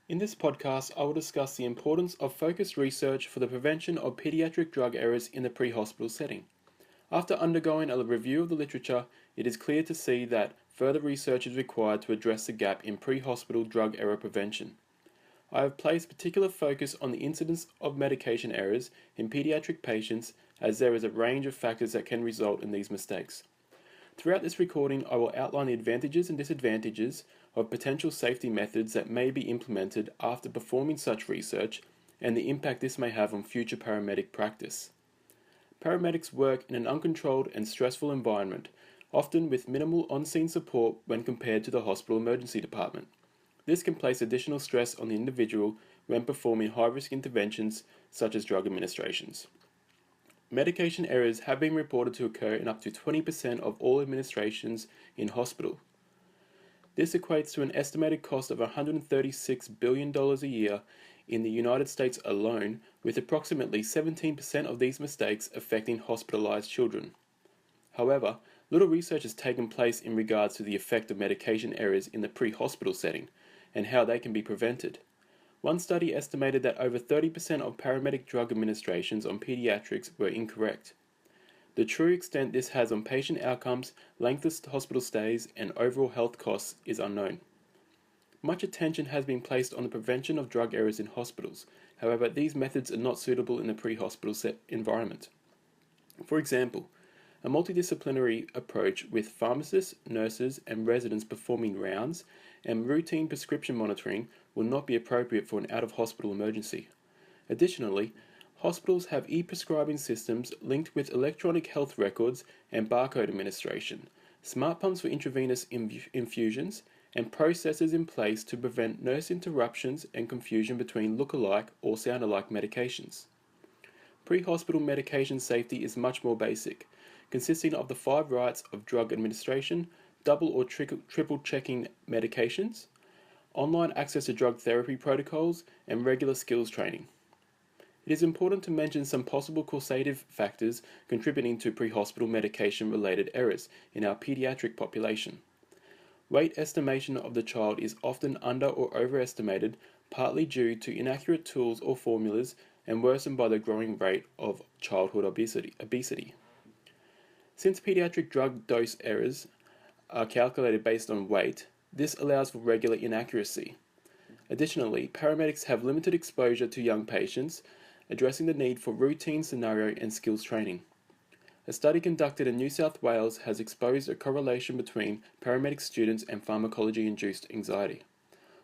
In this podcast, I will discuss the importance of focused research for the prevention of pediatric drug errors in the pre-hospital setting. After undergoing a review of the literature, it is clear to see that further research is required to address the gap in pre-hospital drug error prevention. I have placed particular focus on the incidence of medication errors in pediatric patients, as there is a range of factors that can result in these mistakes. Throughout this recording, I will outline the advantages and disadvantages of potential safety methods that may be implemented after performing such research and the impact this may have on future paramedic practice. Paramedics work in an uncontrolled and stressful environment, often with minimal on-scene support when compared to the hospital emergency department. This can place additional stress on the individual when performing high-risk interventions such as drug administrations. Medication errors have been reported to occur in up to 20% of all administrations in hospital. This equates to an estimated cost of $136 billion a year in the United States alone, with approximately 17% of these mistakes affecting hospitalized children. However, little research has taken place in regards to the effect of medication errors in the pre-hospital setting and how they can be prevented. One study estimated that over 30% of paramedic drug administrations on pediatrics were incorrect. The true extent this has on patient outcomes, length of hospital stays, and overall health costs is unknown. Much attention has been placed on the prevention of drug errors in hospitals. However, these methods are not suitable in the pre-hospital environment. For example, a multidisciplinary approach with pharmacists, nurses, and residents performing rounds and routine prescription monitoring will not be appropriate for an out-of-hospital emergency. Additionally, hospitals have e-prescribing systems linked with electronic health records and barcode administration, smart pumps for intravenous infusions, and processes in place to prevent nurse interruptions and confusion between look-alike or sound-alike medications. Pre-hospital medication safety is much more basic, consisting of the 5 rights of drug administration, double or triple checking medications, online access to drug therapy protocols, and regular skills training. It is important to mention some possible causative factors contributing to pre-hospital medication-related errors in our pediatric population. Weight estimation of the child is often under or overestimated, partly due to inaccurate tools or formulas and worsened by the growing rate of childhood obesity. Since pediatric drug dose errors are calculated based on weight, this allows for regular inaccuracy. Additionally, paramedics have limited exposure to young patients, addressing the need for routine scenario and skills training. A study conducted in New South Wales has exposed a correlation between paramedic students and pharmacology-induced anxiety.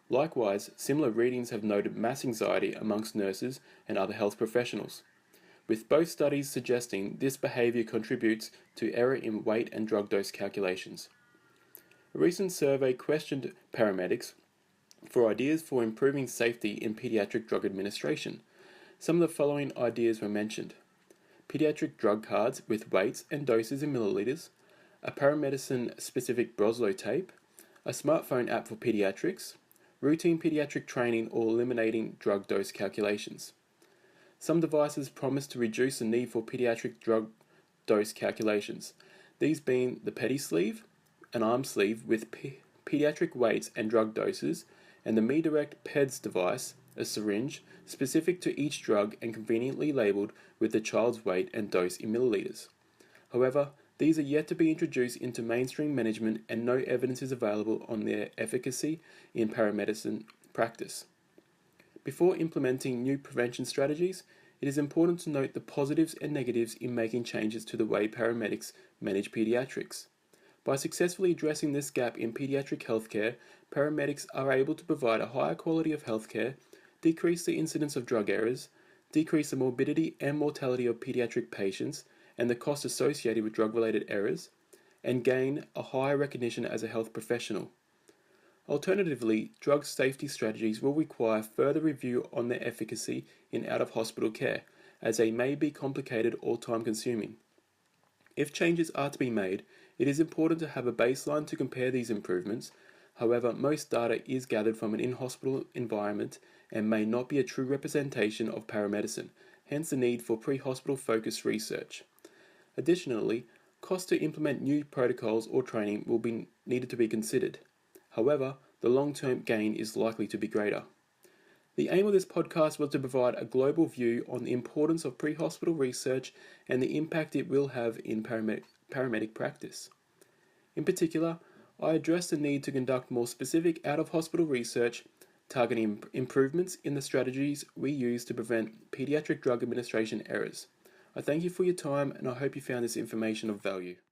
Likewise, similar readings have noted mass anxiety amongst nurses and other health professionals, with both studies suggesting this behavior contributes to error in weight and drug dose calculations. A recent survey questioned paramedics for ideas for improving safety in pediatric drug administration. Some of the following ideas were mentioned: pediatric drug cards with weights and doses in milliliters, a paramedicine-specific Broslo tape, a smartphone app for pediatrics, routine pediatric training or eliminating drug dose calculations. Some devices promise to reduce the need for pediatric drug dose calculations, these being the Pedi sleeve, an arm sleeve with pediatric weights and drug doses, and the MeDirect PEDS device, a syringe specific to each drug and conveniently labeled with the child's weight and dose in milliliters. However, these are yet to be introduced into mainstream management and no evidence is available on their efficacy in paramedicine practice. Before implementing new prevention strategies, it is important to note the positives and negatives in making changes to the way paramedics manage pediatrics. By successfully addressing this gap in pediatric healthcare, paramedics are able to provide a higher quality of healthcare, decrease the incidence of drug errors, decrease the morbidity and mortality of pediatric patients and the cost associated with drug-related errors, and gain a higher recognition as a health professional. Alternatively, drug safety strategies will require further review on their efficacy in out-of-hospital care, as they may be complicated or time-consuming. If changes are to be made, it is important to have a baseline to compare these improvements. However, most data is gathered from an in-hospital environment and may not be a true representation of paramedicine, hence the need for pre-hospital focused research. Additionally, costs to implement new protocols or training will be needed to be considered. However, the long-term gain is likely to be greater. The aim of this podcast was to provide a global view on the importance of pre-hospital research and the impact it will have in paramedic practice. In particular, I addressed the need to conduct more specific out-of-hospital research, targeting improvements in the strategies we use to prevent pediatric drug administration errors. I thank you for your time and I hope you found this information of value.